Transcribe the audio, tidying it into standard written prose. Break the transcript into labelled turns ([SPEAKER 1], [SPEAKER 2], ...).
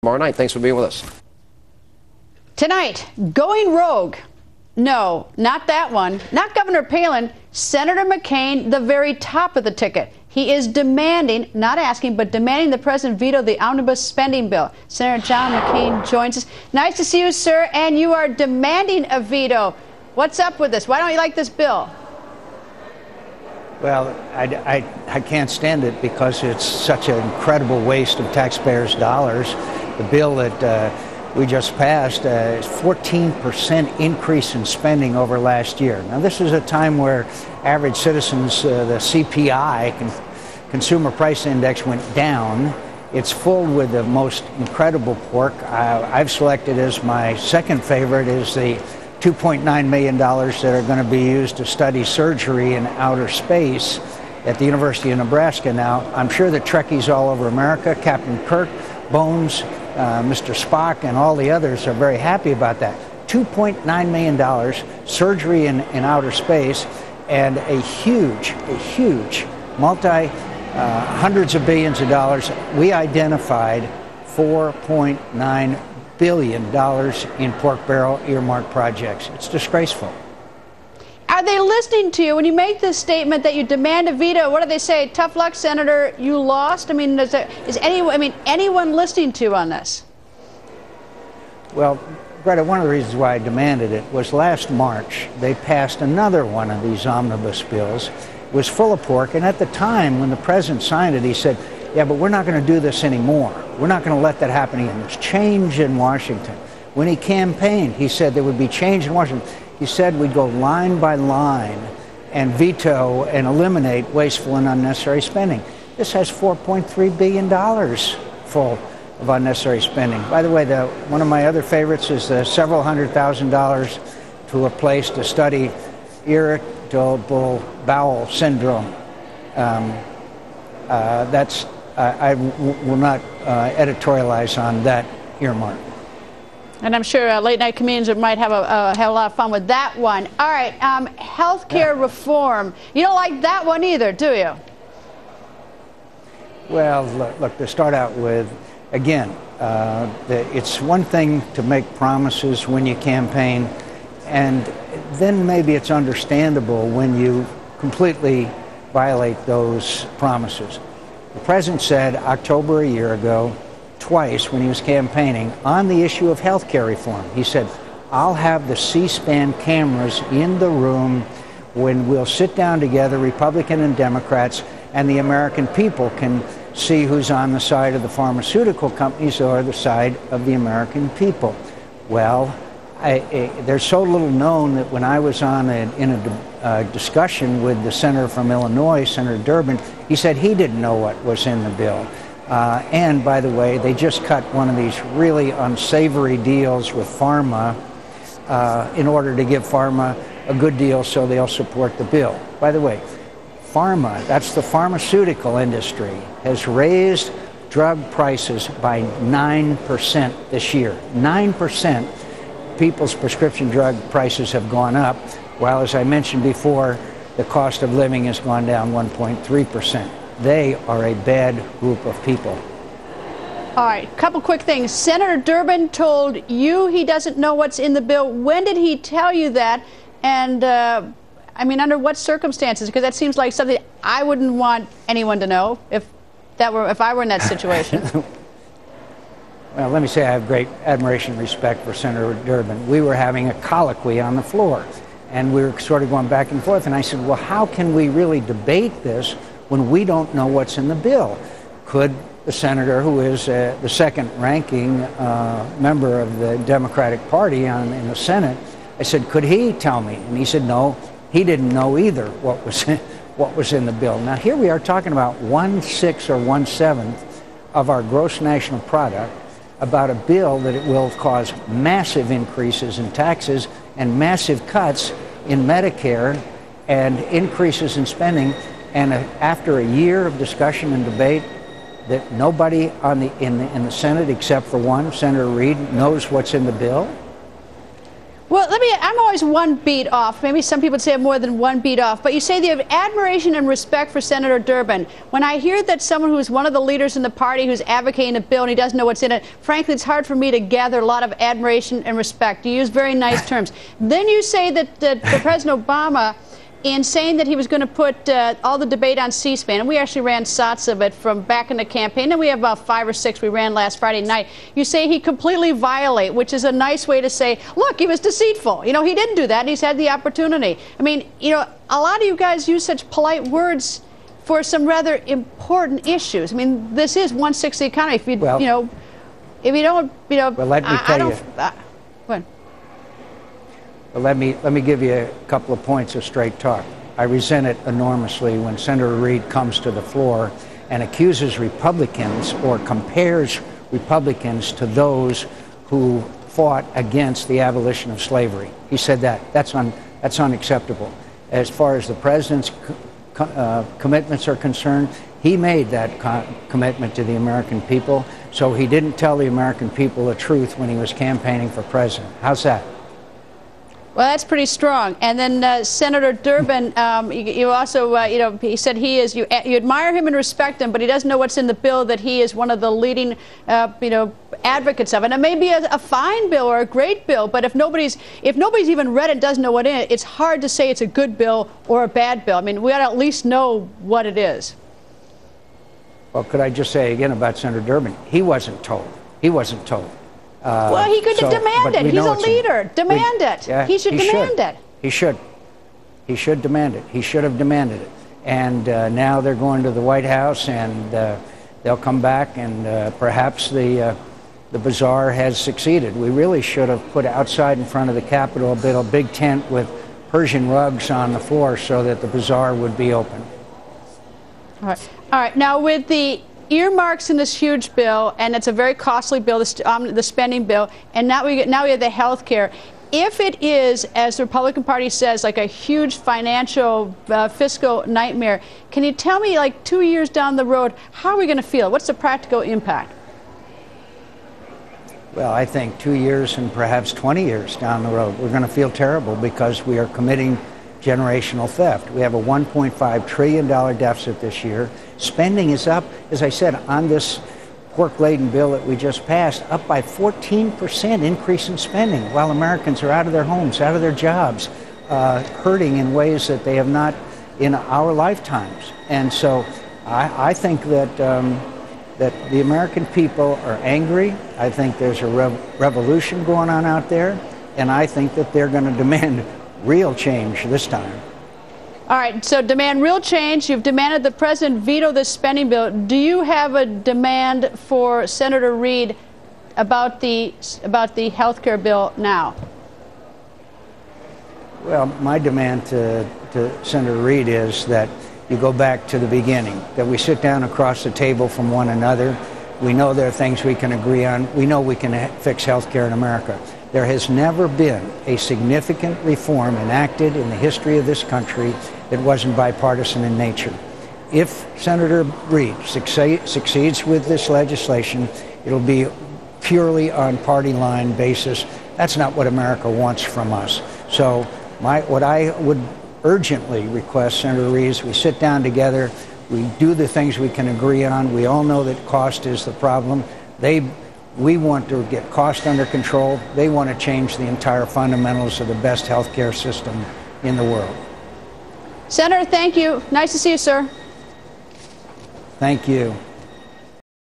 [SPEAKER 1] tomorrow night. Thanks for being with us.
[SPEAKER 2] Tonight, going rogue. No, not that one. Not Governor Palin. Senator McCain, the very top of the ticket. He is demanding, not asking, but demanding the president veto the omnibus spending bill. Senator John McCain joins us. Nice to see you, sir. And you are demanding a veto. What's up with this? Why don't you like this bill?
[SPEAKER 3] Well, I can't stand it because it's such an incredible waste of taxpayers' dollars. The bill that we just passed is 14% increase in spending over last year. Now, this is a time where average citizens, the CPI, Consumer Price Index, went down. It's full with the most incredible pork. I've selected as my second favorite is the $2.9 million that are going to be used to study surgery in outer space at the University of Nebraska. Now, I'm sure the Trekkies all over America, Captain Kirk, Bones, Mr. Spock, and all the others are very happy about that. $2.9 million, surgery in outer space, and a huge, hundreds of billions of dollars. We identified $4.9 billion in pork barrel earmark projects. It's disgraceful.
[SPEAKER 2] Are they listening to you when you make this statement that you demand a veto? What do they say? Tough luck, Senator. You lost. I mean, is anyone listening to you on this?
[SPEAKER 3] Well, Greta, one of the reasons why I demanded it was last March they passed another one of these omnibus bills. It was full of pork, and at the time when the president signed it, he said, yeah, but we're not going to do this anymore. We're not going to let that happen again. There's change in Washington. When he campaigned, he said there would be change in Washington. He said we'd go line by line and veto and eliminate wasteful and unnecessary spending. This has $4.3 billion full of unnecessary spending. By the way, one of my other favorites is the several $100,000 to a place to study irritable bowel syndrome. I will not editorialize on that earmark.
[SPEAKER 2] And I'm sure late night comedians might have a lot of fun with that one. All right, health care reform. You don't like that one either, do you?
[SPEAKER 3] Well, look, to start out with, again, it's one thing to make promises when you campaign, and then maybe it's understandable when you completely violate those promises. The president said October a year ago, twice when he was campaigning, on the issue of health care reform. He said, I'll have the C-SPAN cameras in the room when we'll sit down together, Republican and Democrats, and the American people can see who's on the side of the pharmaceutical companies or the side of the American people. Well, there's so little known that when I was in a discussion with the senator from Illinois, Senator Durbin, he said he didn't know what was in the bill. And by the way, they just cut one of these really unsavory deals with pharma in order to give pharma a good deal so they'll support the bill. By the way, pharma, that's the pharmaceutical industry, has raised drug prices by 9% this year. 9%. People's prescription drug prices have gone up, while, as I mentioned before, the cost of living has gone down 1.3%. They are a bad group of people.
[SPEAKER 2] All right, a couple quick things. Senator Durbin told you he doesn't know what's in the bill. When did he tell you that? And, I mean, under what circumstances? Because that seems like something I wouldn't want anyone to know if I were in that situation.
[SPEAKER 3] Well, let me say I have great admiration and respect for Senator Durbin. We were having a colloquy on the floor, and we were sort of going back and forth, and I said, well, how can we really debate this when we don't know what's in the bill? Could the senator, who is the second-ranking member of the Democratic Party in the Senate, I said, could he tell me? And he said, no, he didn't know either what was in the bill. Now, here we are talking about 1/6 or 1/7 of our gross national product, about a bill that it will cause massive increases in taxes and massive cuts in Medicare and increases in spending. And after a year of discussion and debate, that nobody in the Senate except for one, Senator Reid, knows what's in the bill.
[SPEAKER 2] Well, I'm always one beat off. Maybe some people say I'm more than one beat off. But you say you have admiration and respect for Senator Durbin. When I hear that someone who's one of the leaders in the party who's advocating a bill and he doesn't know what's in it, frankly, it's hard for me to gather a lot of admiration and respect. You use very nice terms. Then you say that President Obama, in saying that he was going to put all the debate on C-SPAN, and we actually ran shots of it from back in the campaign, and we have about 5 or 6 we ran last Friday night. You say he completely violated, which is a nice way to say, look, he was deceitful. You know, he didn't do that, and he's had the opportunity. I mean, you know, a lot of you guys use such polite words for some rather important issues. I mean, this is 1/6 of the economy. If you, you know, if you don't, you know,
[SPEAKER 3] well, let me tell you.
[SPEAKER 2] Go ahead.
[SPEAKER 3] Well, let me give you a couple of points of straight talk. I resent it enormously when Senator Reid comes to the floor and accuses Republicans or compares Republicans to those who fought against the abolition of slavery. He said that. That's unacceptable. As far as the president's commitments are concerned, he made that commitment to the American people, so he didn't tell the American people the truth when he was campaigning for president. How's that?
[SPEAKER 2] Well, that's pretty strong. And then Senator Durbin, you also, you know, he said he is, you admire him and respect him, but he doesn't know what's in the bill that he is one of the leading, you know, advocates of. And it may be a fine bill or a great bill, but if nobody's even read it and doesn't know what in it, it's hard to say it's a good bill or a bad bill. I mean, we ought to at least know what it is.
[SPEAKER 3] Well, could I just say again about Senator Durbin? He wasn't told. He wasn't told.
[SPEAKER 2] Well, he could demand it. He's a leader. Demand it.
[SPEAKER 3] Yeah,
[SPEAKER 2] he should demand it.
[SPEAKER 3] He should. He should demand it. He should have demanded it. And now they're going to the White House, and they'll come back, and perhaps the bazaar has succeeded. We really should have put outside in front of the Capitol a big tent with Persian rugs on the floor so that the bazaar would be open.
[SPEAKER 2] All right. All right. Now, with the earmarks in this huge bill, and it's a very costly bill, the spending bill, and now we have the health care. If it is, as the Republican Party says, like a huge financial, fiscal nightmare, can you tell me, like 2 years down the road, how are we going to feel? What's the practical impact?
[SPEAKER 3] Well, I think 2 years and perhaps 20 years down the road, we're going to feel terrible because we are committing generational theft. We have a $1.5 trillion deficit this year. Spending is up, as I said, on this pork-laden bill that we just passed, up by 14% increase in spending, while Americans are out of their homes, out of their jobs, hurting in ways that they have not in our lifetimes. And so I think that that the American people are angry. I think there's a revolution going on out there, and I think that they're going to demand real change this time.
[SPEAKER 2] All right, so demand real change. You've demanded the president veto this spending bill. Do you have a demand for Senator Reid about the health care bill now?
[SPEAKER 3] Well, my demand to Senator Reid is that you go back to the beginning, that we sit down across the table from one another. We know there are things we can agree on. We know we can fix health care in America. There has never been a significant reform enacted in the history of this country that wasn't bipartisan in nature. If Senator Reid succeeds with this legislation, it'll be purely on party line basis. That's not what America wants from us. So what I would urgently request, Senator Reid, is we sit down together, we do the things we can agree on. We all know that cost is the problem. We want to get cost under control. They want to change the entire fundamentals of the best health care system in the world.
[SPEAKER 2] Senator, thank you. Nice to see you, sir.
[SPEAKER 3] Thank you.